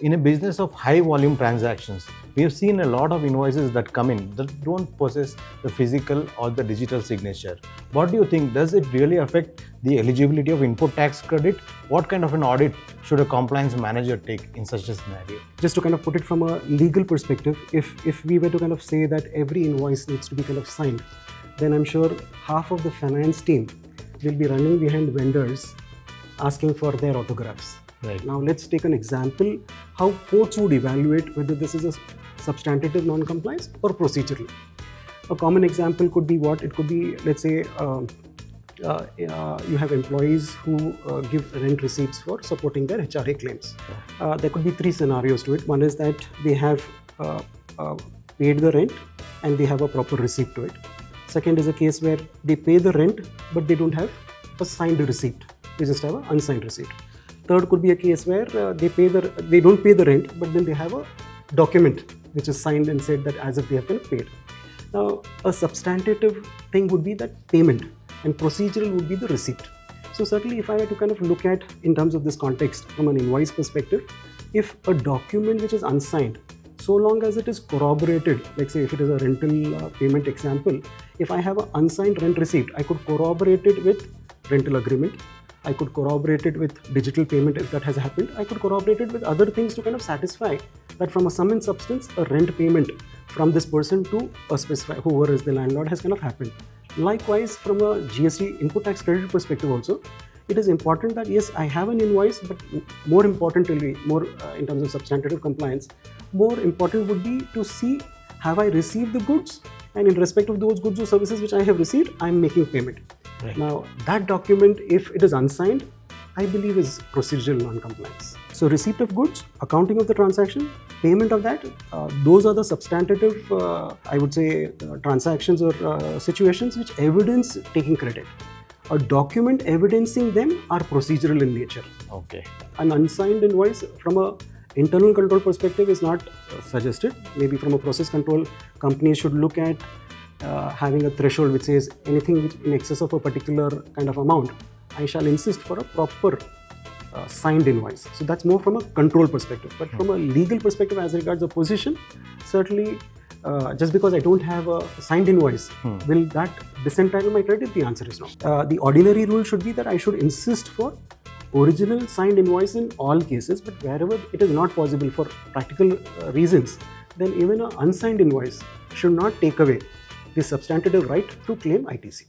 In a business of high volume transactions, we have seen a lot of invoices that come in that don't possess the physical or the digital signature. What do you think? Does it really affect the eligibility of input tax credit? What kind of an audit should a compliance manager take in such a scenario? Just to kind of put it from a legal perspective, if we were to kind of say that every invoice needs to be kind of signed, then I'm sure half of the finance team will be running behind vendors asking for their autographs. Right. Now let's take an example how courts would evaluate whether this is a substantive non-compliance or procedural. A common example could be what? It could be, let's say, you have employees who give rent receipts for supporting their HRA claims. There could be three scenarios to it. One is that they have paid the rent and they have a proper receipt to it. Second is a case where they pay the rent but they don't have a signed receipt. They just have an unsigned receipt. Third could be a case where they don't pay the rent, but then they have a document which is signed and said that as if they have been paid. Now, a substantive thing would be that payment, and procedural would be the receipt. So certainly, if I were to kind of look at in terms of this context from an invoice perspective, if a document which is unsigned, so long as it is corroborated, like say if it is a rental payment example, if I have an unsigned rent receipt, I could corroborate it with rental agreement. I could corroborate it with digital payment if that has happened. I could corroborate it with other things to kind of satisfy that from a sum and substance, a rent payment from this person to a specified, whoever is the landlord, has kind of happened. Likewise, from a GST input tax credit perspective also, it is important that yes, I have an invoice, but more importantly, in terms of substantive compliance, more important would be to see, have I received the goods? And in respect of those goods or services which I have received, I am making payment. Right. Now, that document, if it is unsigned, I believe is procedural non-compliance. So, receipt of goods, accounting of the transaction, payment of that, those are the substantive, I would say, transactions or situations which evidence taking credit. A document evidencing them are procedural in nature. Okay. An unsigned invoice from a internal control perspective is not suggested. Maybe from a process control, companies should look at having a threshold which says anything which in excess of a particular kind of amount, I shall insist for a proper signed invoice. So that's more from a control perspective. But from a legal perspective as regards the position, certainly just because I don't have a signed invoice, will that disentitle my credit? The answer is no. The ordinary rule should be that I should insist for original signed invoice in all cases, but wherever it is not possible for practical reasons, then even an unsigned invoice should not take away the substantive right to claim ITC.